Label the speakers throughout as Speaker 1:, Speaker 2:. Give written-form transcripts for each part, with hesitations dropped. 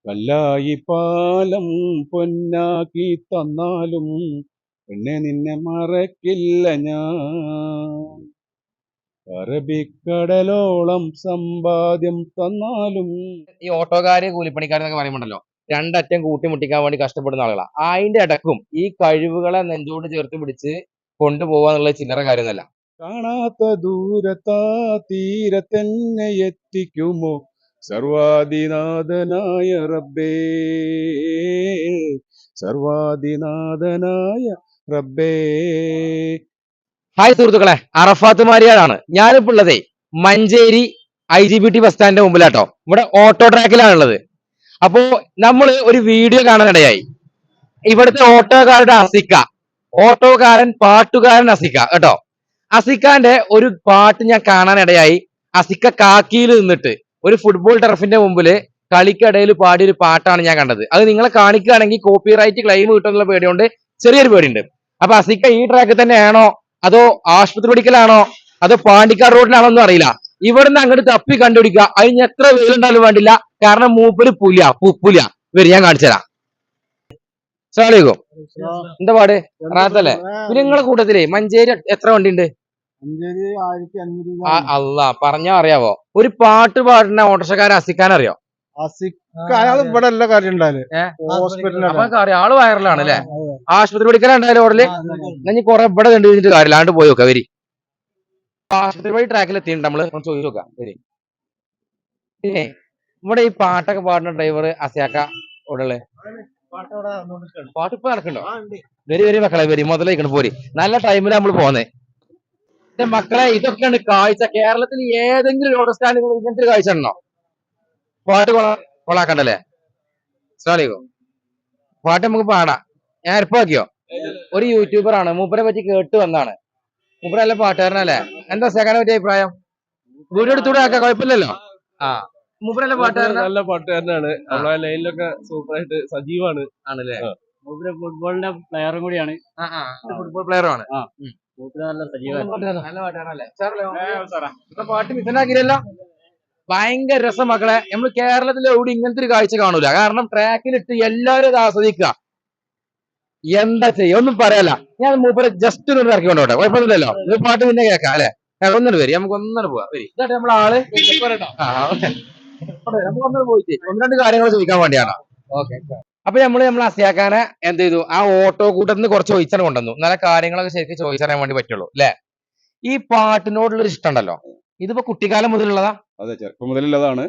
Speaker 1: കല്ലായി പാലം പൊന്നാക്കി തന്നാലും പെണ്ണെ നിന്നെ മറക്കില്ല ഞാൻ. അറബിക്കടലോളം സമ്പാദ്യം തന്നാലും.
Speaker 2: ഈ ഓട്ടോക്കാര് കൂലിപ്പണിക്കാരെന്നൊക്കെ പറയുമ്പോണ്ടല്ലോ രണ്ടറ്റം കൂട്ടിമുട്ടിക്കാൻ വേണ്ടി കഷ്ടപ്പെടുന്ന ആളുകളാ. അതിന്റെ ഇടക്കും ഈ കഴിവുകളെ നെഞ്ചോട് ചേർത്ത് പിടിച്ച് കൊണ്ടുപോകാന്നുള്ള ചില്ലറ കാര്യമൊന്നുമല്ല.
Speaker 1: കാണാത്ത ദൂരത്താ തീരത്തെന്നെ എത്തിക്കുമോ സർവാദിനാഥനായ റബ്ബേ, സർവാദിനാഥനായ റബ്ബേ.
Speaker 2: ഹായ് സുഹൃത്തുക്കളെ, അറഫാത്ത് മാരിയാണ് ഞാനിപ്പോ ഉള്ളതേ മഞ്ചേരി IGBT ബസ് സ്റ്റാൻഡിന്റെ മുമ്പിലാട്ടോ. ഇവിടെ ഓട്ടോ ട്രാക്കിലാണുള്ളത്. അപ്പോ നമ്മൾ ഒരു വീഡിയോ കാണാനിടയായി. ഇവിടുത്തെ ഓട്ടോക്കാരുടെ ഓട്ടോക്കാരൻ പാട്ടുകാരൻ അസിക്ക കേട്ടോ. അസിക്കാന്റെ ഒരു പാട്ട് ഞാൻ കാണാനിടയായി. അസിക്ക കാക്കിയിൽ നിന്നിട്ട് ഒരു ഫുട്ബോൾ ടർഫിന്റെ മുമ്പില് കളിക്കിടയിൽ പാടിയ ഒരു പാട്ടാണ് ഞാൻ കണ്ടത്. അത് നിങ്ങളെ കാണിക്കുകയാണെങ്കിൽ കോപ്പിറൈറ്റ് ക്ലെയിം കിട്ടുന്നുള്ള പേടിയുണ്ട്, ചെറിയൊരു പേടിയുണ്ട്. അപ്പൊ അസിക്ക ഈ ട്രാക്കിൽ തന്നെയാണോ അതോ ആശുപത്രി മെഡിക്കലാണോ അതോ പാണ്ടിക്കാട് റോഡിലാണോ ഒന്നും അറിയില്ല. ഇവിടുന്ന് അങ്ങോട്ട് തപ്പി കണ്ടുപിടിക്കുക. അതിന് എത്ര വെയിലുണ്ടാലും വേണ്ടില്ല, കാരണം മൂപ്പര് പുലിയ വരും. ഞാൻ കാണിച്ചുതരാം. അസ്സലാമലൈക്കും. എന്താ പാട്? റാത്തല്ലേ? പിന്നെ നിങ്ങളെ കൂട്ടത്തിലേ മഞ്ചേരി എത്ര വണ്ടി ഉണ്ട്? അല്ല പറഞ്ഞാ അറിയാവോ? ഒരു പാട്ട് പാടുന്ന ഓട്ടോറിക്ഷക്കാരൻ അസിക്കാൻ അറിയോ?
Speaker 1: ഇവിടെ എല്ലാ കാര്യം
Speaker 2: അപ്പൊ അറിയാം, ആള് വൈറലാണ് അല്ലെ? ആശുപത്രി പഠിക്കാനുണ്ടായാലും ഓടല് ഞാൻ കൊറേ ഇവിടെ കണ്ടുപിടിച്ചിട്ട് കാര്യമില്ല. ആണ്ട് പോയി നോക്കാം വരി. ആശുപത്രി വഴി ട്രാക്കിൽ എത്തിയിട്ടുണ്ട് നമ്മള്, ചോദിച്ചു നോക്കാം വരി. പിന്നെ ഇവിടെ ഈ പാട്ടൊക്കെ പാടുന്ന ഡ്രൈവർ അസിയാക്ക ഇവിടെ പാട്ട് ഇപ്പൊ നടക്കണ്ടോ? വരി മക്കളെ വരി, മുതലേക്കണ് പോരി. നല്ല ടൈമിൽ നമ്മൾ പോന്നേ. എന്റെ മക്കളെ, ഇതൊക്കെയാണ് കാഴ്ച. കേരളത്തിൽ ഏതെങ്കിലും റോഡ് സ്റ്റാൻഡിൽ ഇങ്ങനത്തെ കാഴ്ച ഉണ്ടോ? പാട്ട് കൊളാക്കണ്ടല്ലേ? അസ്സലാമലൈക്കും. പാട്ട് നമുക്ക് പാടാം. ഞാൻ എരപ്പാക്കിയോ? ഒരു യൂട്യൂബർ ആണ്, മൂപ്പരെ പറ്റി കേട്ട് വന്നാണ്. മൂപ്പര നല്ല പാട്ടുകാരനല്ലേ? എന്താ സേക്കാനെ പറ്റിയ അഭിപ്രായം? വീഡിയോ എടുത്തൂടെ ആക്കാം, കുഴപ്പമില്ലല്ലോ. ആ, മൂപ്പര നല്ല
Speaker 3: പാട്ടുകാരനാണ്. നമ്മളെ ലൈനിലൊക്കെ സൂപ്പറായിട്ട് സജീവാണ്.
Speaker 2: ആണല്ലേ?
Speaker 3: മൂപ്പര് ഫുട്ബോളിന്റെ പ്ലെയറും കൂടിയാണ്.
Speaker 2: ഫുട്ബോൾ പ്ലെയർ ആണ്.
Speaker 3: നല്ല സജീവമാണ്.
Speaker 2: നല്ല പാട്ടുകാരനല്ലേ? പാട്ട് മിഥനാക്കിയല്ലോ. ഭയങ്കര രസം മക്കളെ. നമ്മൾ കേരളത്തിൽ എവിടെ ഇങ്ങനത്തെ ഒരു കാഴ്ച കാണൂല. കാരണം ട്രാക്കിലിട്ട് എല്ലാവരും അത് ആസ്വദിക്കുക. എന്താ ചെയ്യ, ഒന്നും പറയാല. ഞാൻ മൂപ്പരെ ജസ്റ്റ് ഒന്ന് ഇറക്കിക്കൊണ്ടോട്ടെ, കുഴപ്പമൊന്നുമില്ലല്ലോ. ഇത് പാട്ട് പിന്നെ കേൾക്കാം അല്ലെ? ഒന്നിട്ട് വരി, നമുക്ക് ഒന്നിട്ട് പോവാം. വരി, ഇതായിട്ട് നമ്മളെ ആള് നമുക്ക് പോയിട്ട് ഒന്ന് രണ്ട് കാര്യങ്ങൾ ചോദിക്കാൻ വേണ്ടിയാണ്. ഓക്കെ. അപ്പൊ നമ്മളെ അസിയാക്കാനെ എന്ത് ചെയ്തു? ആ ഓട്ടോ കൂട്ടത്തിന് കുറച്ച് ചോദിച്ചാണ് കൊണ്ടുവന്നു. നല്ല കാര്യങ്ങളൊക്കെ ശരിക്കും ചോദിച്ചറിയാൻ വേണ്ടി പറ്റുള്ളൂ അല്ലെ? ഈ പാട്ടിനോടുള്ളൊരു ഇഷ്ടം ഉണ്ടല്ലോ, ഇതിപ്പോ കുട്ടിക്കാലം മുതലുള്ളതാ?
Speaker 1: അതെ, ചെറുപ്പം മുതലുള്ളതാണ്.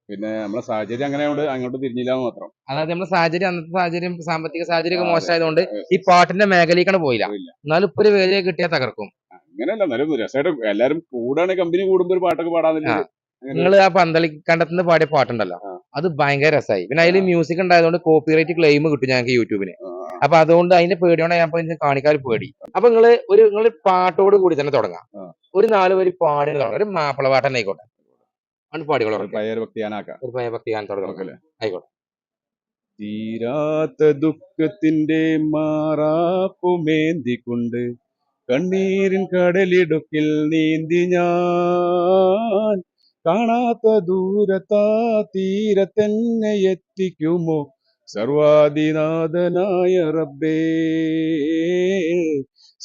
Speaker 1: പിന്നെ നമ്മളെ സാഹചര്യം അങ്ങോട്ട് തിരിഞ്ഞില്ല മാത്രം.
Speaker 2: അതായത് നമ്മുടെ സാഹചര്യം, അന്നത്തെ സാഹചര്യം, സാമ്പത്തിക സാഹചര്യം ഒക്കെ മോശമായതുകൊണ്ട് ഈ പാട്ടിന്റെ മേഖലയ്ക്കാണ് പോയില്ല. എന്നാലും ഇപ്പൊ ഒരു വേദിയെ കിട്ടിയാൽ തകർക്കും.
Speaker 1: അങ്ങനെയല്ല, എന്നാലും രസമായിട്ട് എല്ലാരും കൂടാണ്, കമ്പനി കൂടുമ്പോ ഒരു പാട്ടൊക്കെ പാടാന്നില്ല.
Speaker 2: നിങ്ങൾ ആ പന്തളിക്കണ്ടത്തുനിന്ന് പാടിയ പാട്ടുണ്ടല്ലോ, അത് ഭയങ്കര രസമായി. പിന്നെ അതിൽ മ്യൂസിക് ഉണ്ടായതുകൊണ്ട് കോപ്പിറൈറ്റ് ക്ലെയിം കിട്ടും ഞങ്ങൾക്ക് യൂട്യൂബിന്. അപ്പൊ അതുകൊണ്ട് അതിന്റെ പേടിയോടെ ഞാൻ കാണിക്കാൻ പേടി. അപ്പൊ നിങ്ങൾ പാട്ടോട് കൂടി തന്നെ തുടങ്ങാം. ഒരു 4 വരി പാടി തുടങ്ങാം. ഒരു മാപ്പിള പാട്ട് തന്നെ ആയിക്കോട്ടെ. ആയിക്കോട്ടെ.
Speaker 1: തീരാത്ത ദുഃഖത്തിന്റെ മാറാപ്പുമേന്തിക്കൊണ്ട് കണ്ണീരിൻ കടലിടുക്കിൽ നീന്തി ഞാൻ, കാണാത്ത ദൂരത്താ തീരത്തെന്നെ എത്തിക്കുമോ സർവാദിനാഥനായ റബ്ബേ,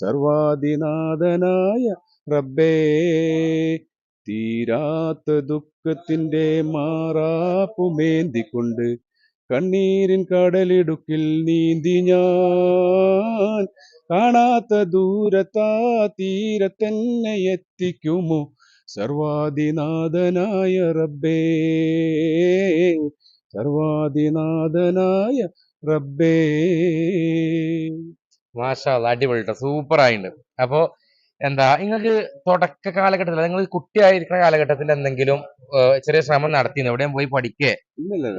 Speaker 1: സർവാദിനാഥനായ റബ്ബേ. തീരാത്ത ദുഃഖത്തിന്റെ മാറാപ്പുമേന്തിക്കൊണ്ട് കണ്ണീരിൻ കടലിടുക്കിൽ നീന്തി ഞാൻ, കാണാത്ത ദൂരത്താ തീരത്തെന്നെ എത്തിക്കുമോ സർവാദിനാഥനായ റബ്ബേ, സർവാദിനാഥനായ റബ്ബേ.
Speaker 2: മാഷാ അല്ലാഹ്, അടിപൊളി, സൂപ്പർ ആയിട്ടുണ്ട്. അപ്പൊ എന്താ, നിങ്ങൾക്ക് തുടക്ക കാലഘട്ടത്തിൽ, നിങ്ങൾ കുട്ടിയായിരിക്കുന്ന കാലഘട്ടത്തിൽ എന്തെങ്കിലും ചെറിയ ശ്രമം നടത്തിയിരുന്നു? എവിടെയും പോയി പഠിക്കേ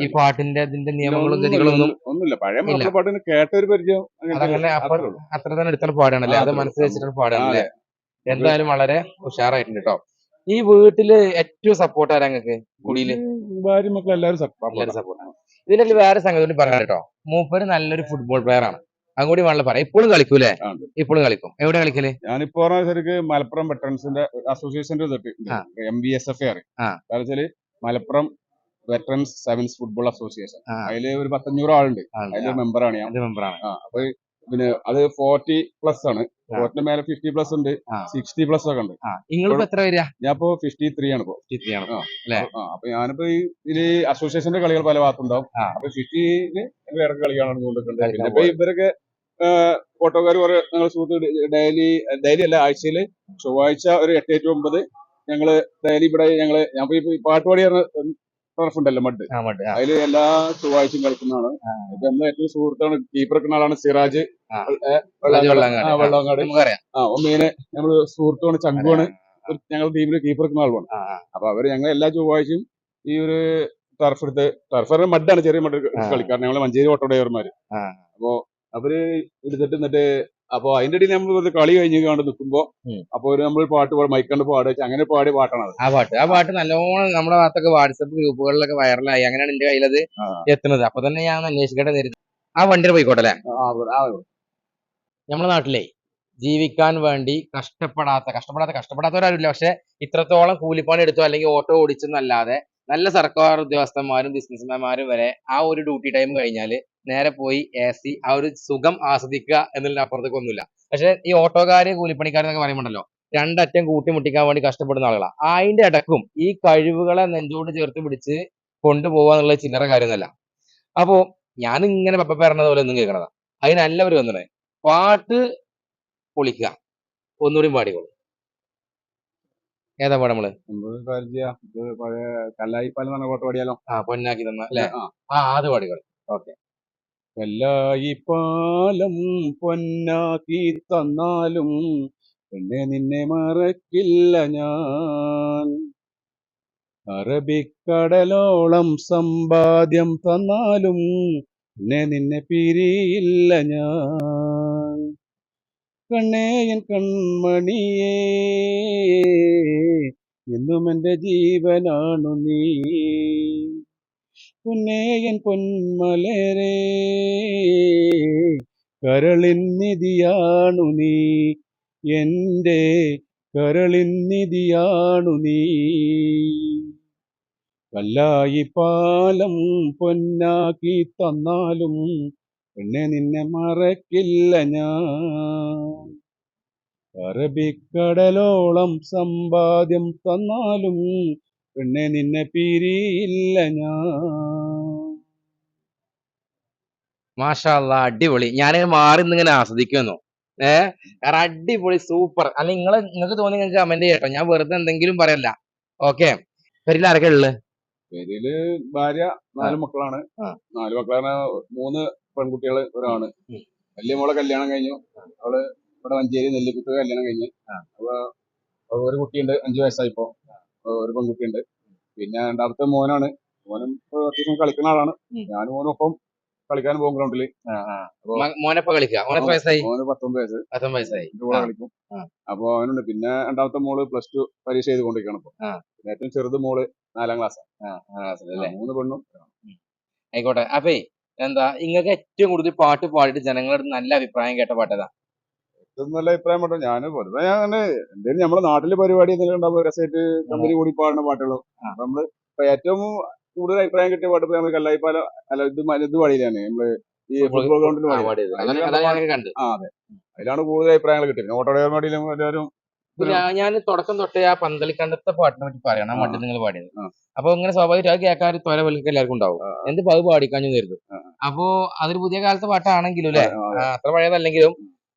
Speaker 2: ഈ പാട്ടിന്റെ ഇതിന്റെ നിയമങ്ങളും ഗതികളൊന്നും
Speaker 1: ഒന്നുമില്ല. പഴയ മാപ്പിള പാട്ടിന് കേട്ട ഒരു പരിചയം,
Speaker 2: അതങ്ങനെ അത്ര തന്നെ എടുത്തൊരു പാടാണല്ലേ? അത് മനസ്സിൽ വെച്ചിട്ട് പാടാണല്ലേ? എന്തായാലും വളരെ ഉഷാറായിട്ടുണ്ട് കേട്ടോ. ഈ വീട്ടില് ഏറ്റവും സപ്പോർട്ട് ആരാ നിങ്ങൾക്ക്? കുടിയില്
Speaker 1: ഭാര്യ മക്കൾ എല്ലാവരും
Speaker 2: സപ്പോർട്ടാണ്. ഇതിലൊക്കെ വേറെ സംഗതി പറയാൻ കേട്ടോ, മൂപ്പര് നല്ലൊരു ഫുട്ബോൾ പ്ലെയർ ആണ്. അതുകൂടി വേണമെങ്കിൽ പറയാം. ഇപ്പോഴും കളിക്കൂലേ? ഇപ്പോഴും കളിക്കും. എവിടെ കളിക്കല്?
Speaker 1: ഞാനിപ്പോ ശരിക്ക് മലപ്പുറം വെറ്ററൻസിന്റെ അസോസിയേഷന്റെ MVSF അറിയാം. Malappuram veterans sevens football association.
Speaker 2: ആ.
Speaker 1: അതില് ഒരു 1,500 ആളുണ്ട്. അതിന്റെ മെമ്പറാണ് ഞാൻ.
Speaker 2: മെമ്പറാണ്.
Speaker 1: അപ്പൊ പിന്നെ അത് 40+ ആണ്. 40 മേലെ 50+ ഉണ്ട്, 60+ ഒക്കെ ഉണ്ട്.
Speaker 2: നിങ്ങളിപ്പോ എത്ര വരിക?
Speaker 1: ഞാൻ ഇപ്പോ 53 ആണ്.
Speaker 2: 53 ആണ്.
Speaker 1: അപ്പൊ ഞാനിപ്പോ ഇതില് അസോസിയേഷന്റെ കളികൾ പല ഭാഗത്തുണ്ടാവും. അപ്പൊ 50-ല് വേറെ കളികളാണ് കൊണ്ടിട്ടുണ്ട്. പിന്നെ ഇപ്പൊ ഇവരൊക്കെ ഫോട്ടോക്കാർ കുറെ ഞങ്ങൾ സുഹൃത്ത് ഡെയിലി അല്ല, ആഴ്ചയില് ചൊവ്വാഴ്ച ഒരു 8 to 9 ഞങ്ങള് ഡെയിലി ഇവിടെ ഞാൻ ഈ പാട്ടുപാടി ടർഫ് ഉണ്ടല്ലോ, മഡ്, അതില് എല്ലാ ചൊവ്വാഴ്ചയും കളിക്കുന്നതാണ്. ഇപ്പൊ നമ്മളെ ഏറ്റവും സുഹൃത്താണ്, കീപ്പർ വെക്കുന്ന ആളാണ് സിറാജ് വെള്ളാങ്ങാട്. മെയിന് നമ്മള് സുഹൃത്തുമാണ്, ചങ്കുവാണ്, ഞങ്ങളുടെ ടീമില് കീപ്പർ വെക്കുന്ന ആളുമാണ്. അപ്പൊ ഞങ്ങൾ എല്ലാ ചൊവ്വാഴ്ചയും ഈ ഒരു ടർഫ് എടുത്ത്, ടർഫ് മഡാണ്, ചെറിയ മഡ് കളിക്കാറ്. ഞങ്ങള് മഞ്ചേരി ഓട്ടോ ഡ്രൈവർമാര്. അപ്പൊ അവര് എടുത്തിട്ട് അപ്പൊ അതിന്റെ ഇടയിൽ നമ്മൾ കളി കഴിഞ്ഞ് കണ്ട് നിൽക്കുമ്പോ അപ്പൊ നമ്മൾ പാട്ട് മൈക്കണ്ട് പാടുക, അങ്ങനെ പാടിയ പാട്ടാണ്
Speaker 2: ആ പാട്ട് നല്ലോണം നമ്മുടെ ഭാഗത്തൊക്കെ വാട്സപ്പ് ഗ്രൂപ്പുകളിലൊക്കെ വൈറലായി. അങ്ങനെയാണ് എന്റെ കയ്യിലത് എത്തുന്നത്. അപ്പൊ തന്നെ ഞാൻ അന്വേഷിക്കേണ്ട നേരിട്ട് ആ വണ്ടിയിൽ പോയിക്കോട്ടെ അല്ലെ. നമ്മുടെ നാട്ടിലെ ജീവിക്കാൻ വേണ്ടി കഷ്ടപ്പെടാത്തവരാരില്ല, പക്ഷെ ഇത്രത്തോളം കൂലിപ്പണി എടുത്തോ അല്ലെങ്കിൽ ഓട്ടോ ഓടിച്ചെന്നല്ലാതെ നല്ല സർക്കാർ ഉദ്യോഗസ്ഥന്മാരും ബിസിനസ്മാൻമാരും വരെ ആ ഒരു ഡ്യൂട്ടി ടൈം കഴിഞ്ഞാൽ നേരെ പോയി AC ആ ഒരു സുഖം ആസ്വദിക്കുക എന്നതിന്റെ അപ്പുറത്തേക്ക് ഒന്നുമില്ല. പക്ഷെ ഈ ഓട്ടോക്കാര് കൂലിപ്പണിക്കാരെന്നൊക്കെ പറയുമ്പോണ്ടല്ലോ, രണ്ടറ്റം കൂട്ടിമുട്ടിക്കാൻ വേണ്ടി കഷ്ടപ്പെടുന്ന ആളുകളാണ്. അതിന്റെ ഇടക്കും ഈ കഴിവുകളെ നെഞ്ചോട് ചേർത്ത് പിടിച്ച് കൊണ്ടുപോകുക എന്നുള്ളത് ചില്ലറ കാര്യമൊന്നുമല്ല. അപ്പോ ഞാൻ ഇങ്ങനെ പപ്പ പറഞ്ഞത് പോലെ ഒന്നും കേൾക്കണതാ. അതിനെല്ലാവരും വന്നത് പാട്ട് പൊളിക്കുക, ഒന്നുകൂടി പാടിക്കോളൂ. ഏതാ പാട്? നമ്മള്
Speaker 1: പഴയ കല്ലായിപ്പാലം എന്ന് പറഞ്ഞ പാട്ട് പാടിയാലോ?
Speaker 2: പൊന്നാക്കി തന്ന അല്ലെ? അത് പാടിക്കോളൂ. ഓക്കെ.
Speaker 1: കല്ലായിപ്പാലം പൊന്നാക്കി തന്നാലും പിന്നെ നിന്നെ മറക്കില്ല ഞാൻ, അറബിക്കടലോളം സമ്പാദ്യം തന്നാലും പിന്നെ നിന്നെ പിരിയില്ല ഞാൻ, കണ്ണേയൻ കൺമണിയേ എന്നും എൻ്റെ ജീവനാണു നീ, പൊന്നേയൻ പൊന്മലരേ കരളിൻ നിധിയാണു നീ, എൻ്റെ കരളിൻ നിധിയാണു നീ, കല്ലായിപ്പാലം പൊന്നാക്കി തന്നാലും പിന്നെ നിന്നെ മറക്കില്ല ഞാൻ, അറബിക്കടലോളം സമ്പാദ്യം തന്നാലും പിന്നെ നിന്നെ പിരിയില്ല ഞാൻ.
Speaker 2: മാഷാ അല്ലാ, അടിപൊളി. ഞാനിങ്ങനെ മാറി നിന്നിങ്ങനെ ആസ്വദിക്കുന്നു. കാരണം അടിപൊളി, സൂപ്പർ. അല്ലെങ്കിൽ നിങ്ങൾക്ക് തോന്നി നിങ്ങൾക്ക് കമന്റ് ചെയ്യട്ടോ, ഞാൻ വെറുതെ എന്തെങ്കിലും പറയല്ല. ഓക്കെ. പേരിൽ ആരൊക്കെ ഉള്ളത്?
Speaker 1: പേരില് ഭാര്യ, 4 മക്കളാണ്. 4 മക്കളാണ്, 3 പെൺകുട്ടികള്, ഒരാണ്. വലിയ മോളെ കല്യാണം കഴിഞ്ഞു. അവള് ഇവിടെ മഞ്ചേരി നെല്ലിക്കുത്ത് കല്യാണം കഴിഞ്ഞ്. അപ്പൊ ഒരു കുട്ടിയുണ്ട്, 5 വയസ്സായിപ്പോ, ഒരു പെൺകുട്ടിയുണ്ട്. പിന്നെ രണ്ടാമത്തെ മോനാണ്. മോനും അത്യാവശ്യം കളിക്കുന്ന ആളാണ്. ഞാനും മോനൊപ്പം കളിക്കാൻ പോകും ഗ്രൗണ്ടില്.
Speaker 2: മോനൊപ്പം കളിക്കുക. മോന്
Speaker 1: 19
Speaker 2: വയസ്സായി
Speaker 1: കളിക്കും. അപ്പൊ അവനുണ്ട്. പിന്നെ രണ്ടാമത്തെ മോള് +2 പരീക്ഷ ചെയ്തുകൊണ്ടിരിക്കണം. ഇപ്പൊ ഏറ്റവും ചെറുത് മോള് 4ാം ക്ലാസ്. 3 പെണ്ണും.
Speaker 2: ആയിക്കോട്ടെ. അപ്പേ എന്താ നിങ്ങൾക്ക് ഏറ്റവും കൂടുതൽ പാട്ട് പാടിയിട്ട് ജനങ്ങളുടെ നല്ല അഭിപ്രായം കേട്ട പാട്ടേതാ?
Speaker 1: ഏറ്റവും നല്ല അഭിപ്രായം പറഞ്ഞു. ഞാൻ അങ്ങനെ എന്തെങ്കിലും നമ്മുടെ നാട്ടിലെ പരിപാടി എന്തെങ്കിലും ഉണ്ടാവുമ്പോൾ രസമായിട്ട് കമ്പനി കൂടി പാടുന്ന പാട്ടുകളും. അപ്പൊ നമ്മള് ഏറ്റവും കൂടുതൽ അഭിപ്രായം കിട്ടിയ പാട്ട് നമ്മൾ കല്ലായിപ്പാലം അല്ല ഇത് പാടിയില്ലാണ് നമ്മള് ഈ ഫുട്ബോൾ ഗ്രൗണ്ടിൽ പാടിയത്. അതെ, അതിലാണ് കൂടുതൽ അഭിപ്രായങ്ങൾ കിട്ടിയത്. ഓട്ടോ ഡ്രൈവർമാരിലും എല്ലാവരും.
Speaker 2: ഞാൻ തുടക്കം തൊട്ടേ ആ പന്തളിക്കണ്ടത്തെ പാട്ടിനെ പറ്റി പറയണം, മട്ടി നിങ്ങൾ പാടിയത്. അപ്പൊ ഇങ്ങനെ സ്വാഭാവികമായിട്ട് അത് കേൾക്കാൻ തൊര വലിക്ക് എല്ലാവർക്കും ഉണ്ടാവും. എന്തിപ്പോ അത് പാടിക്കാഞ്ഞു കരുതും. അപ്പോ അതൊരു പുതിയ കാലത്തെ പാട്ടാണെങ്കിലും അല്ലെ, അത്ര പഴയതല്ലെങ്കിലും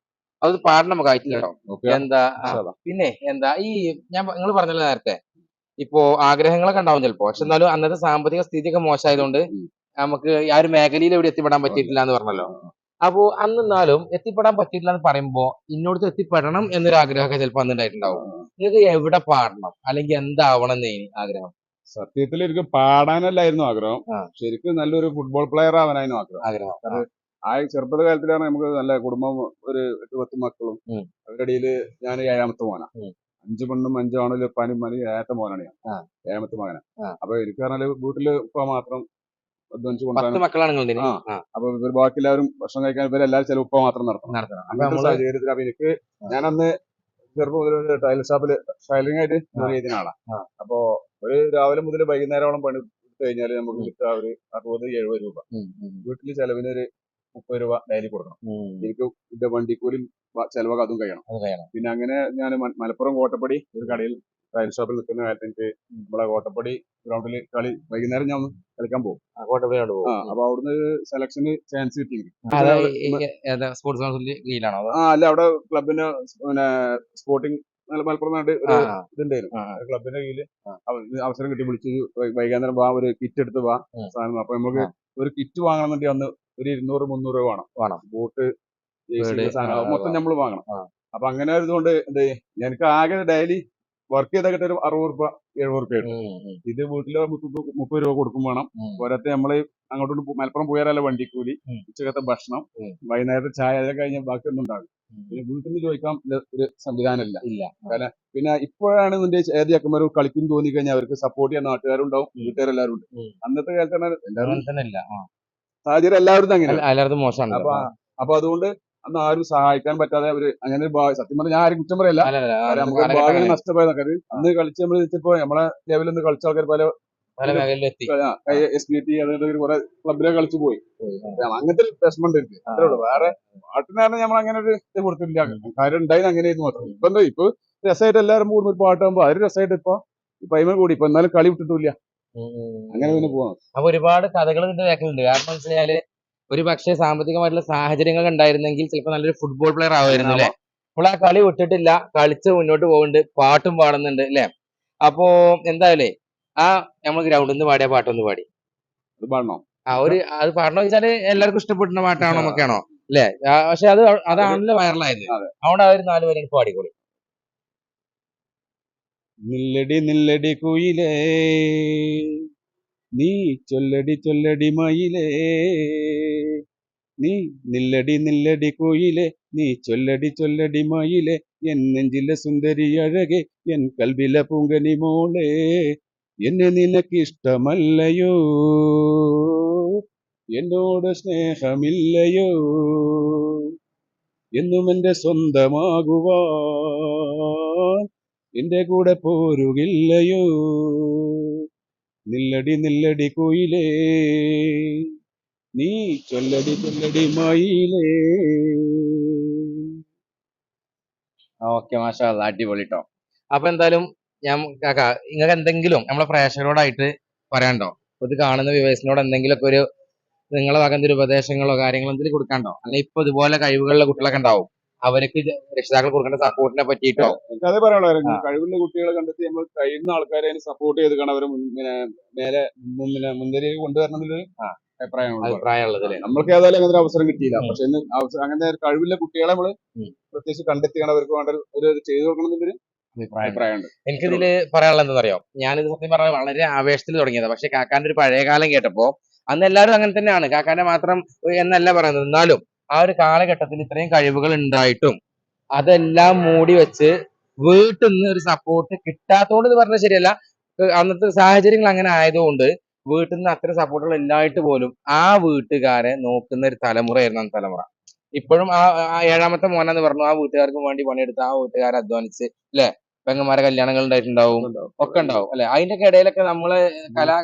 Speaker 2: അത് പാടണം നമുക്ക് ആയിട്ടില്ലട്ടോ. എന്താ പിന്നെ എന്താ ഈ നിങ്ങൾ പറഞ്ഞല്ലോ നേരത്തെ, ഇപ്പോ ആഗ്രഹങ്ങളൊക്കെ ഉണ്ടാവും ചിലപ്പോ, പക്ഷെ എന്നാലും അന്നത്തെ സാമ്പത്തിക സ്ഥിതിയൊക്കെ മോശമായതുകൊണ്ട് നമുക്ക് ആ ഒരു മേഖലയിൽ എവിടെ എത്തിപ്പെടാൻ പറ്റിയിട്ടില്ല എന്ന് പറഞ്ഞല്ലോ. അപ്പോ അന്നാലും എത്തിപ്പെടാൻ പറ്റിയിട്ടില്ല എന്ന് പറയുമ്പോ ഇന്നോടത്ത് എത്തിപ്പെടണം എന്നൊരു ആഗ്രഹമൊക്കെ ചിലപ്പോ അന്നുണ്ടായിട്ടുണ്ടാവും. നിങ്ങൾക്ക് എവിടെ പാടണം അല്ലെങ്കിൽ എന്താവണം എന്ന് ആഗ്രഹം?
Speaker 1: സത്യത്തിൽ എനിക്ക് പാടാനല്ലായിരുന്നു ആഗ്രഹം, ശരിക്കും നല്ലൊരു ഫുട്ബോൾ പ്ലെയർ ആവാനായിരുന്നു ആഗ്രഹം. ആ ചെറുപ്പ കാലത്തിലാണ് നമുക്ക് നല്ല കുടുംബം, ഒരു 8-10 മക്കളും. അവരുടെ ഇടയിൽ ഞാൻ 7ാമത്തെ മോനാണ്. 5 പെണ്ണും 5 ആണിലും 7ാമത്തെ മോനാണ് ഞാൻ, 7ാമത്തെ മകനാണ്. അപ്പൊ എനിക്ക് പറഞ്ഞാല് വീട്ടില് ഇപ്പൊ മാത്രം അപ്പൊ ഇവർ ബാക്കി എല്ലാവരും ഭക്ഷണം കഴിക്കാൻ ഇവരെല്ലാവരും ചില ഉപ്പ മാത്രം നടത്തണം. അങ്ങനത്തെ സാഹചര്യത്തിൽ അപ്പൊ എനിക്ക് ഞാനന്ന് ചെറുപ്പം മുതൽ ടൈലർ ഷോപ്പില് ടൈലറിംഗ് ആയിട്ട് ജോലി ചെയ്യുന്ന ആളാണ്. അപ്പൊ ഒരു രാവിലെ മുതൽ വൈകുന്നേരമോളം പണി കഴിഞ്ഞാൽ നമുക്ക് കിട്ടുക ഒരു 60-70 രൂപ. വീട്ടിൽ ചെലവിന് ഒരു 30 രൂപ ഡെയിലി കൊടുക്കണം. എനിക്ക് ഇതിന്റെ വണ്ടിക്കൂലി ചെലവൊക്കെ അതും കഴിയണം. പിന്നെ അങ്ങനെ ഞാൻ മലപ്പുറം കോട്ടപ്പടി ഒരു കടയിൽ ടൈൽ ഷോപ്പിൽ നിൽക്കുന്ന കാലത്ത് എനിക്ക് നമ്മളെ കോട്ടപ്പടി ഗ്രൗണ്ടിൽ കളി വൈകുന്നേരം ഞാൻ ഒന്ന് കളിക്കാൻ പോകും. അപ്പൊ അവിടുന്ന് സെലക്ഷന് ചാൻസ് കിട്ടി.
Speaker 2: സ്പോർട്സ് കൗൺസിലിന്റെ കീഴിലാണോ?
Speaker 1: അല്ല, അവിടെ ക്ലബിന്റെ പിന്നെ സ്പോർട്ടിംഗ് മലപ്പുറം നാട് ഒരു ഇതുണ്ടായിരുന്നു. ക്ലബിന്റെ കീഴില് അവസരം കിട്ടി വിളിച്ച് വൈകുന്നേരം വാ, ഒരു കിറ്റ് എടുത്ത് വാ സാധനം. അപ്പൊ നമുക്ക് ഒരു കിറ്റ് വാങ്ങണമെന്നുണ്ടെങ്കിൽ അന്ന് ഒരു 200-300 രൂപ വേണം. ബൂട്ട് മൊത്തം നമ്മൾ വാങ്ങണം. അപ്പൊ അങ്ങനെ ഇതുകൊണ്ട് എന്ത് എനിക്ക് ആകെ ഡെയിലി വർക്ക് ചെയ്താൽ കിട്ടിയ ഒരു 60 രൂപ 70 രൂപ കിട്ടും. ഇത് വീട്ടില് 30 രൂപ കൊടുക്കും വേണം. പോരാത്തെ നമ്മള് അങ്ങോട്ട് മലപ്പുറം പോയാലല്ല വണ്ടിക്കൂലി, ഉച്ചക്കത്തെ ഭക്ഷണം, വൈകുന്നേരത്തെ ചായ, അതൊക്കെ കഴിഞ്ഞാൽ ബാക്കിയൊന്നും ഉണ്ടാകും. പിന്നെ വീട്ടിൽ നിന്ന് ചോദിക്കാൻ ഒരു സംവിധാനം ഇല്ല. കാരണം പിന്നെ ഇപ്പോഴാണ് ഇതിന്റെ ഏത് ചെക്കന്മാരും കളിക്കും തോന്നി കഴിഞ്ഞാൽ അവർക്ക് സപ്പോർട്ട് ചെയ്യാൻ നാട്ടുകാരുണ്ടാവും, വീട്ടുകാരെല്ലാവരും ഉണ്ട്. അന്നത്തെ കാലത്താണ് സാഹചര്യം എല്ലാവരും അങ്ങനെ. അപ്പൊ അതുകൊണ്ട് അന്ന് ആരും സഹായിക്കാൻ പറ്റാതെ അവര് അങ്ങനെ സത്യം പറഞ്ഞാൽ ഞാൻ ആരും കുറ്റം പറയല്ല. നമുക്ക് ഭാഗം നഷ്ടപോയതൊക്കെ അന്ന് കളിച്ച് നമ്മൾ ഇപ്പോ നമ്മളെ ലെവലിൽ നിന്ന് കളിച്ച ആൾക്കാർ പല SBT അതായത് കുറെ ക്ലബിലൊക്കെ കളിച്ചു പോയി. അങ്ങനത്തെ വിഷമമുണ്ട് എനിക്ക്. അത്രേ ഉള്ളൂ. വേറെ പാട്ടിനാണ് നമ്മൾ അങ്ങനെ ഒരു ഇത് കൊടുത്തില്ല. കാര്യം ഉണ്ടായിരുന്നു അങ്ങനെയായിരുന്നു മാത്രം. ഇപ്പൊ രസമായിട്ട് എല്ലാവരും കൂടുമ്പോൾ ഒരു പാട്ടാകുമ്പോ അത് രസമായിട്ട് ഇപ്പൊ പൈമ കൂടി ഇപ്പൊ എന്നാലും കളി വിട്ടിട്ടില്ല. അങ്ങനെ പിന്നെ പോവാം.
Speaker 2: അപ്പൊ ഒരുപാട് കഥകൾ ഇതിന്റെ ബാക്കിലുണ്ട്. കാരണം എന്ന് വെച്ചാല് ഒരു പക്ഷേ സാമ്പത്തികമായിട്ടുള്ള സാഹചര്യങ്ങൾ ഉണ്ടായിരുന്നെങ്കിൽ ചിലപ്പോൾ നല്ലൊരു ഫുട്ബോൾ പ്ലെയർ ആവുമായിരുന്നു അല്ലെ. അപ്പോൾ ആ കളി വിട്ടിട്ടില്ല, കളിച്ച് മുന്നോട്ട് പോകുന്നുണ്ട്, പാട്ടും പാടുന്നുണ്ട് അല്ലെ. അപ്പോ എന്തായാലേ നമ്മൾ ഗ്രൗണ്ടിൽ നിന്ന് പാടിയ പാട്ടൊന്ന് പാടി
Speaker 1: പാടണോ?
Speaker 2: അത് പാടണോ വെച്ചാല് എല്ലാവർക്കും ഇഷ്ടപ്പെടുന്ന പാട്ടാണോ എന്നൊക്കെയാണോ അല്ലെ. പക്ഷെ അതാണല്ലോ വൈറലായത്. അതുകൊണ്ട് ഒരു 4 വരെ പാടിക്കോളി.
Speaker 1: നില്ലടി നില്ലടി കുയിലേ നീ ചൊല്ലടി ചൊല്ലടി മയിലേ, നീ നില്ലടി നില്ലടി കുയിലേ നീ ചൊല്ലടി ചൊല്ലടി മയിലേ, എൻ നെഞ്ചിലെ സുന്ദരി അഴകെ എൻ കൽവിലെ പൂങ്കനി മോളെ, എന്നെ നിനക്കിഷ്ടമല്ലയോ, എന്നോട് സ്നേഹമില്ലയോ, എന്നും എന്റെ സ്വന്തമാകുവാൻ എന്റെ കൂടെ പോരുകില്ലയോ, നില്ലടി നില്ലടി കുയിലേ നീ ചൊല്ലടി ചൊല്ലടി മയിലേ.
Speaker 2: ഓക്കെ, മാഷാ അല്ലാഹ്, അടിപൊളി ട്ടോ. അപ്പൊ എന്തായാലും ഞാൻ കാക്കാ നിങ്ങൾക്ക് എന്തെങ്കിലും നമ്മളെ പ്രേക്ഷകരോടായിട്ട് പറയാനുണ്ടോ? ഇത് കാണുന്ന വ്യൂവേഴ്സിനോട് എന്തെങ്കിലുമൊക്കെ ഒരു നിങ്ങളെ ഭാഗത്ത് ഒരു ഉപദേശങ്ങളോ കാര്യങ്ങളോ എന്തെങ്കിലും കൊടുക്കാണ്ടോ? അല്ലെങ്കിൽ ഇപ്പൊ ഇതുപോലെ കഴിവുകളുള്ള കുട്ടികളൊക്കെ ഉണ്ടാവും, അവർക്ക് രക്ഷിതാക്കൾ കൊടുക്കേണ്ട സപ്പോർട്ടിനെ പറ്റിയിട്ടോ?
Speaker 1: അതേ പറയാനുള്ളൂ. കഴിവുള്ള കുട്ടികളെ കണ്ടെത്തി നമ്മൾ കഴിയുന്ന ആൾക്കാരെ സപ്പോർട്ട് ചെയ്ത് കാണാൻ അവരെ മേലെ മുൻനിര കൊണ്ടുവരണം എന്നൊരു
Speaker 2: അഭിപ്രായമുള്ളത്.
Speaker 1: നമ്മൾക്ക് ഏതായാലും അങ്ങനെ ഒരു അവസരം കിട്ടിയില്ല. പക്ഷെ അങ്ങനെ കഴിവുള്ള കുട്ടികളെ നമ്മള് പ്രത്യേകിച്ച് കണ്ടെത്തിയാണ് അവർക്ക് വേണ്ട ഒരു ചെയ്തു കൊടുക്കണം എന്നൊരു അഭിപ്രായമുണ്ട്.
Speaker 2: എനിക്കിതില് പറയാനുള്ളത് എന്താണെന്നറിയോ? ഞാനിത് സത്യം പറഞ്ഞാൽ വളരെ ആവേശത്തിൽ തുടങ്ങിയത്. പക്ഷെ കാക്കാന്റെ ഒരു പഴയകാലം കേട്ടപ്പോ അന്ന് എല്ലാവരും അങ്ങനെ തന്നെയാണ്, കാക്കാന്റെ മാത്രം എന്നല്ല പറയുന്നത്. എന്നാലും ആ ഒരു കാലഘട്ടത്തിൽ ഇത്രയും കഴിവുകൾ ഉണ്ടായിട്ടും അതെല്ലാം മൂടി വെച്ച് വീട്ടിൽ നിന്ന് ഒരു സപ്പോർട്ട് കിട്ടാത്തോണ്ട് ഇത് പറഞ്ഞത് ശരിയല്ല, അന്നത്തെ സാഹചര്യങ്ങൾ അങ്ങനെ ആയതുകൊണ്ട് വീട്ടിൽ നിന്ന് അത്ര സപ്പോർട്ടുകൾ ഇല്ലായിട്ട് പോലും ആ വീട്ടുകാരെ നോക്കുന്ന ഒരു തലമുറയായിരുന്നു അന്ന് തലമുറ. ഇപ്പോഴും ആ 7ാമത്തെ മോനെന്ന് പറഞ്ഞു, ആ വീട്ടുകാർക്ക് വേണ്ടി പണിയെടുത്ത് ആ വീട്ടുകാരെ അധ്വാനിച്ച് അല്ലെ, പെങ്ങന്മാരെ കല്യാണങ്ങൾ ഉണ്ടായിട്ടുണ്ടാവും, ഒക്കെ ഉണ്ടാവും അല്ലെ. അതിന്റെ ഇടയിലൊക്കെ നമ്മളെ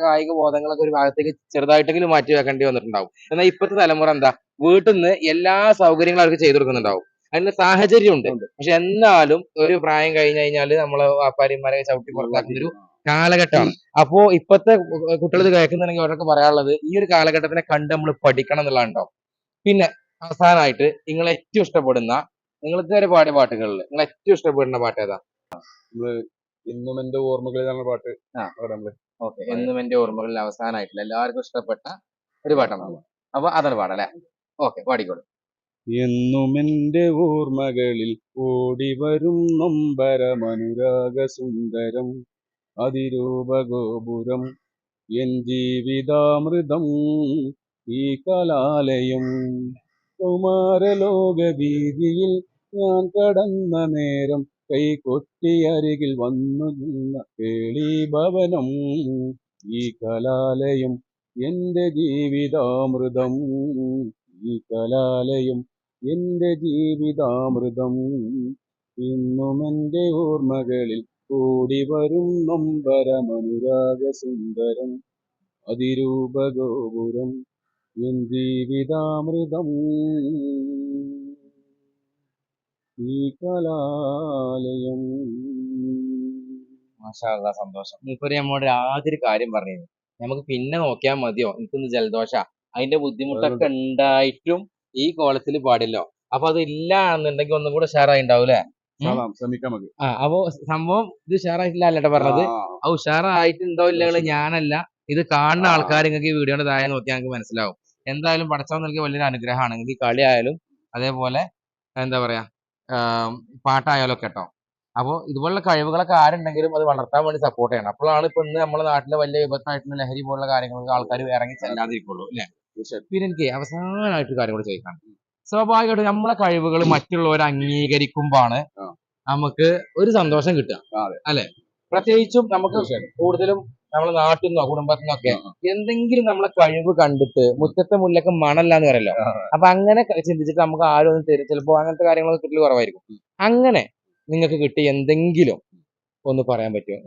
Speaker 2: കായിക ബോധങ്ങളൊക്കെ ഒരു ഭാഗത്തേക്ക് ചെറുതായിട്ടെങ്കിലും മാറ്റി വെക്കേണ്ടി വന്നിട്ടുണ്ടാവും. എന്നാൽ ഇപ്പോഴത്തെ തലമുറ എന്താ, വീട്ടിൽ നിന്ന് എല്ലാ സൗകര്യങ്ങളും അവർക്ക് ചെയ്തു കൊടുക്കുന്നുണ്ടാവും, അതിന്റെ സാഹചര്യം ഉണ്ട്. പക്ഷെ എന്നാലും ഒരു പ്രായം കഴിഞ്ഞു കഴിഞ്ഞാല് നമ്മളെ വാപ്പാരിമാരെ ചവിട്ടി പുറത്താക്കുന്ന ഒരു കാലഘട്ടമാണ്. അപ്പോ ഇപ്പത്തെ കുട്ടികൾ ഇത് കേൾക്കുന്നുണ്ടെങ്കിൽ അവരൊക്കെ പറയാനുള്ളത് ഈ ഒരു കാലഘട്ടത്തിനെ കണ്ട് നമ്മൾ പഠിക്കണം എന്നുള്ളതാണ്. പിന്നെ അവസാനമായിട്ട് നിങ്ങൾ ഏറ്റവും ഇഷ്ടപ്പെടുന്ന, നിങ്ങൾക്ക് വരെ പാടിയ പാട്ടുകളിൽ നിങ്ങൾ ഏറ്റവും ഇഷ്ടപ്പെടുന്ന പാട്ട് ഏതാ?
Speaker 1: എന്നും എന്റെ ഓർമ്മകളിൽ എന്ന പാട്ട്.
Speaker 2: ഓക്കെ, എന്നും എന്റെ ഓർമ്മകളിൽ അവസാനമായിട്ടില്ല എല്ലാവർക്കും ഇഷ്ടപ്പെട്ട ഒരു പാട്ടാണ്. അപ്പൊ അതാണ് പാടല്ലേ. ഓക്കെ, പാടിക്കോളൂ.
Speaker 1: എന്നും എന്റെ ഓർമ്മകളിൽ ഓടിവരും നൊമ്പരമനുരാഗ സുന്ദരം അതിരൂപഗോപുരം എൻ ജീവിതാമൃതം ഈ കലാലയം, കുമാരലോക വീതിയിൽ ഞാൻ കടന്ന നേരം കൈകൊട്ടി അരികിൽ വന്നു നിന്ന കേളീഭവനം ഈ കലാലയം, എന്റെ ജീവിതാമൃതം ഈ കലാലയം, എന്റെ ജീവിതാമൃതം. ഇന്നും എന്റെ ഓർമ്മകളിൽ കൂടി വരും നൊമ്പരമനുരാഗ സുന്ദരം അതിരൂപഗോപുരം എൻ ജീവിതാമൃതം ഈ കലാലയം.
Speaker 2: മാഷാ സന്തോഷം. മൂപ്പര് നമ്മോട് ആദ്യ ഒരു കാര്യം പറഞ്ഞു, നമുക്ക് പിന്നെ നോക്കിയാൽ മതിയോ, എനിക്കൊന്ന് ജലദോഷ, അതിന്റെ ബുദ്ധിമുട്ടൊക്കെ ഉണ്ടായിട്ടും ഈ കോലത്തിൽ പാടില്ലോ. അപ്പൊ അത് ഇല്ല എന്നുണ്ടെങ്കിൽ ഒന്നും കൂടെ ഉഷാറായി ഉണ്ടാവൂലേ?
Speaker 1: ശ്രമിക്കാം നമുക്ക്.
Speaker 2: അപ്പൊ സംഭവം ഇത് ഉഷാറായിട്ടില്ല അല്ലേട്ടാ പറഞ്ഞത്. ആ ഉഷാറായിട്ടുണ്ടോ ഇല്ല ഞാനല്ല, ഇത് കാണുന്ന ആൾക്കാർ നിങ്ങൾക്ക് ഈ വീഡിയോയുടെ താഴെ നോക്കിയാൽ നിങ്ങൾക്ക് മനസ്സിലാവും. എന്തായാലും പടച്ചവൻ നൽകിയ വലിയൊരു അനുഗ്രഹമാണ്. നിങ്ങൾക്ക് ഈ കളി ആയാലും അതേപോലെ എന്താ പറയാ പാട്ടായാലും ഒക്കെ കേട്ടോ. അപ്പോൾ ഇതുപോലുള്ള കഴിവുകളൊക്കെ ആരുണ്ടെങ്കിലും അത് വളർത്താൻ വേണ്ടി സപ്പോർട്ട് ചെയ്യണം. അപ്പോഴാണ് ഇപ്പൊ ഇന്ന് നമ്മുടെ നാട്ടിലെ വലിയ വിപത്തായിട്ടുള്ള ലഹരി പോലുള്ള കാര്യങ്ങൾക്ക് ആൾക്കാർ ഇറങ്ങി ചെല്ലാതിരിക്കുള്ളൂ അല്ലെ? പിന്നെ എനിക്ക് അവസാനമായിട്ട് കാര്യം കൂടെ ചോദിക്കാം. സ്വാഭാവികമായിട്ടും നമ്മളെ കഴിവുകൾ മറ്റുള്ളവർ അംഗീകരിക്കുമ്പോഴാണ് നമുക്ക് ഒരു സന്തോഷം കിട്ടുക അല്ലെ? പ്രത്യേകിച്ചും നമുക്ക് കൂടുതലും നമ്മളെ നാട്ടിൽ നിന്നോ കുടുംബത്തിൽ നിന്നൊക്കെ എന്തെങ്കിലും നമ്മളെ കഴിവ് കണ്ടിട്ട് മുറ്റത്തെ മുല്ലക്ക് മണല്ലാന്ന് പറയല്ലോ. അപ്പൊ അങ്ങനെ ചിന്തിച്ചിട്ട് നമുക്ക് ആരും ഒന്നും തരും, ചിലപ്പോ അങ്ങനത്തെ കാര്യങ്ങളൊക്കെ കിട്ടൽ കുറവായിരിക്കും. അങ്ങനെ നിങ്ങൾക്ക് കിട്ടിയ എന്തെങ്കിലും ഒന്ന് പറയാൻ പറ്റുമോ?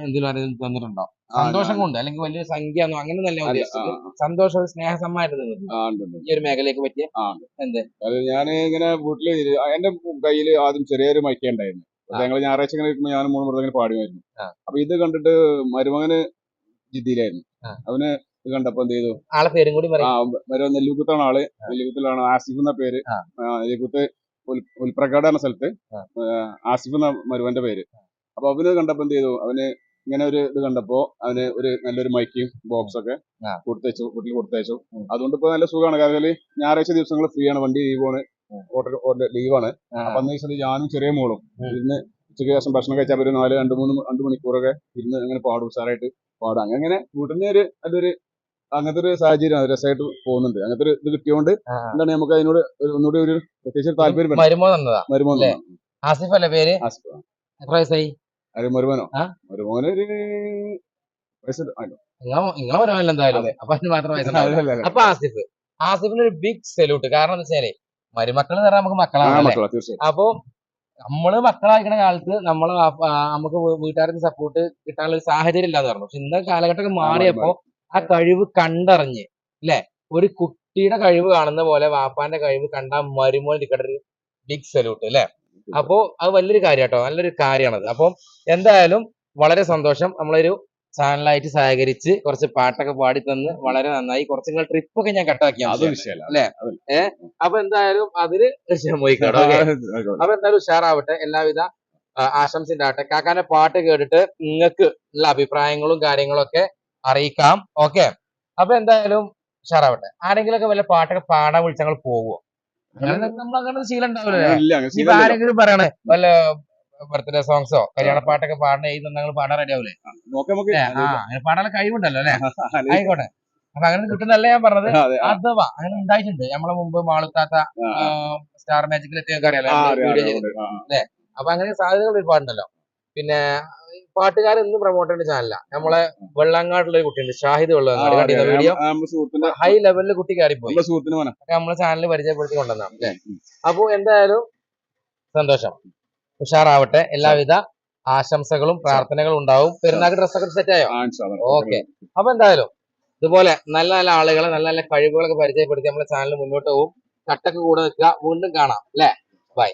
Speaker 2: എന്തെങ്കിലും തന്നിട്ടുണ്ടോ? സന്തോഷം കൊണ്ട്, അല്ലെങ്കിൽ വലിയൊരു സംഖ്യ എന്നോ അങ്ങനെ നല്ല ഉദ്ദേശിച്ചത് സന്തോഷം, സ്നേഹ സമ്മാനം ഈ ഒരു മേഖലയ്ക്ക് പറ്റിയ എന്ത്?
Speaker 1: ഞാൻ ഇങ്ങനെ വീട്ടില് എന്റെ കയ്യിൽ ആദ്യം ചെറിയൊരു മൈക്ക ഉണ്ടായിരുന്നു. ഞങ്ങൾ ഞായറാഴ്ച ഇങ്ങനെ ഇരിക്കുമ്പോൾ ഞാൻ 3 മൃതങ്ങനെ പാടുമായിരുന്നു. അപ്പൊ ഇത് കണ്ടിട്ട് മരുമകന് ജിദ്ദിയിലായിരുന്നു. അവന് ഇത് കണ്ടപ്പോ എന്ത് ചെയ്തു,
Speaker 2: ആളെ പേരും കൂടി
Speaker 1: മരുമകൻ നെല്ലിക്കുത്താണ് ആള്. നെല്ലിക്കുത്തിലാണ് ആസിഫ് എന്ന പേര്. നെല്ലിക്കുത്ത് ഉൽപ്രക്കാട് എന്ന സ്ഥലത്ത് ആസിഫ് എന്ന മരുവന്റെ പേര്. അപ്പൊ അവന് കണ്ടപ്പോ എന്ത് ചെയ്തു, അവന് ഇങ്ങനെ ഒരു ഇത് കണ്ടപ്പോ അവന് ഒരു നല്ലൊരു മൈക്കും ബോക്സ് ഒക്കെ കൊടുത്തയച്ചു, വീട്ടിൽ കൊടുത്തയച്ചു. അതുകൊണ്ട് ഇപ്പൊ നല്ല സുഖമാണ്. കാരണം ഞായറാഴ്ച ദിവസങ്ങൾ ഫ്രീ ആണ്, വണ്ടി ലീവാണ്, ഓട്ടോ ലീവാണ്. അപ്പൊ അന്ന് വെച്ചാൽ ഞാനും ചെറിയ മോളും ഇരുന്ന് ഉച്ചയ്ക്ക് ശേഷം ഭക്ഷണം കഴിച്ചാൽ ഒരു 2 മണിക്കൂറൊക്കെ ഇരുന്ന് അങ്ങനെ പാടും, ഉഷാറായിട്ട് പാടും. അങ്ങനെ വീട്ടിൽ നിന്ന് അതൊരു അങ്ങനത്തെ ഒരു സാഹചര്യം രസമായിട്ട് പോകുന്നുണ്ട്. അങ്ങനത്തെ ഒരു ഇത് കിട്ടിയോണ്ട് എന്താണ് നമുക്ക് അതിനോട് ഒന്നുകൂടി ഒരു പ്രത്യേകിച്ച് താല്പര്യം.
Speaker 2: മരുമോൻ ആസിഫ് അല്ലേ പേര്? എത്ര വയസ്സായി
Speaker 1: മരുമോനോ? മരുമോന് ഒരു
Speaker 2: നിങ്ങളെ മരുമോനല്ല എന്തായാലും. അപ്പൊ അതിന് മാത്രം വയസ്സുണ്ടാവില്ല. അപ്പൊ ആസിഫിന് ഒരു ബിഗ് സല്യൂട്ട്. കാരണം എന്താ വെച്ചാല് മരുമക്കൾ എന്ന് പറഞ്ഞാൽ നമുക്ക് മക്കളാണ്. അപ്പൊ നമ്മള് മക്കളായിരിക്കുന്ന കാലത്ത് നമുക്ക് വീട്ടുകാർക്ക് സപ്പോർട്ട് കിട്ടാനുള്ള ഒരു സാഹചര്യം ഇല്ലാന്ന് പറഞ്ഞു. പക്ഷെ ഇന്നത്തെ കാലഘട്ടമൊക്കെ മാറിയപ്പോ ആ കഴിവ് കണ്ടറിഞ്ഞ് അല്ലെ, ഒരു കുട്ടിയുടെ കഴിവ് കാണുന്ന പോലെ വാപ്പാന്റെ കഴിവ് കണ്ട മരുമോൻ ഇരിക്കട്ടെ ഒരു ബിഗ് സല്യൂട്ട് അല്ലെ. അപ്പോ അത് വലിയൊരു കാര്യം കേട്ടോ, നല്ലൊരു കാര്യമാണത്. അപ്പം എന്തായാലും വളരെ സന്തോഷം. നമ്മളൊരു ചാനലായിട്ട് സഹകരിച്ച് കുറച്ച് പാട്ടൊക്കെ പാടി തന്ന് വളരെ നന്നായി. കുറച്ച് ട്രിപ്പൊക്കെ ഞാൻ കട്ടാക്കിയാണ് അല്ലെ. അപ്പൊ എന്തായാലും അതില് പോയിക്കോട്ടെ. അപ്പൊ എന്തായാലും ഉഷാറാവട്ടെ, എല്ലാവിധ ആശംസ ഉണ്ടാവട്ടെ. കാക്കാന്റെ പാട്ട് കേട്ടിട്ട് നിങ്ങൾക്ക് ഉള്ള അഭിപ്രായങ്ങളും കാര്യങ്ങളും ഒക്കെ അറിയിക്കാം. ഓക്കെ, അപ്പൊ എന്തായാലും ഉഷാറാവട്ടെ. ആരെങ്കിലും ഒക്കെ വല്ല പാട്ടൊക്കെ പാടാൻ വിളിച്ചങ്ങൾ പോവോ? നമ്മളങ്ങനെ ശീലം ഉണ്ടാവില്ല. ഇപ്പൊ ആരെങ്കിലും പറയണേ വല്ല ബർത്ത്ഡേ സോങ്സോ കല്യാണ പാട്ടൊക്കെ പാടണ ഈ നിങ്ങൾ പാടാൻ റെഡി ആവൂലേ? പാടാനുള്ള കഴിവുണ്ടല്ലോ അല്ലെ? ആയിക്കോട്ടെ. അപ്പൊ അങ്ങനെ കിട്ടുന്നല്ല ഞാൻ പറഞ്ഞത്. അഥവാ അങ്ങനെ ഉണ്ടായിട്ടുണ്ട്. നമ്മളെ മുമ്പ് മാളുത്താത്ത സ്റ്റാർ മാജിക്കിലെത്തിയൊക്കെ അറിയാലോ, വീഡിയോ ചെയ്തിട്ടുണ്ട് അല്ലെ. അപ്പൊ അങ്ങനെ സാധ്യതകൾ ഒരുപാടുണ്ടല്ലോ. പിന്നെ പാട്ടുകാരൻ ഇന്ന് പ്രൊമോട്ട് ചെയ്യേണ്ട ചാനല നമ്മളെ വെള്ളങ്ങാടുള്ള ഒരു കുട്ടിയുണ്ട്, ഷാഹിദ് വെള്ളങ്ങാട്. കണ്ടിരുന്ന വീഡിയോ ഹൈ ലെവലില് കുട്ടി കയറിപ്പോയി. നമ്മളെ ചാനൽ പരിചയപ്പെടുത്തി കൊണ്ടുവന്നാണ് അല്ലെ. അപ്പൊ എന്തായാലും സന്തോഷം, ഉഷാറാവട്ടെ. എല്ലാവിധ ആശംസകളും പ്രാർത്ഥനകളും ഉണ്ടാവും. പെരുന്നാൾക്ക് ഡ്രസ്സൊക്കെ സെറ്റ് ആയോ? ഓക്കെ. അപ്പൊ എന്തായാലും ഇതുപോലെ നല്ല നല്ല ആളുകളെ നല്ല നല്ല കഴിവുകളൊക്കെ പരിചയപ്പെടുത്തി നമ്മളെ ചാനൽ മുന്നോട്ട് പോകും. കട്ടൊക്കെ കൂടെ നിൽക്കുക. വീണ്ടും കാണാം അല്ലെ. ബൈ.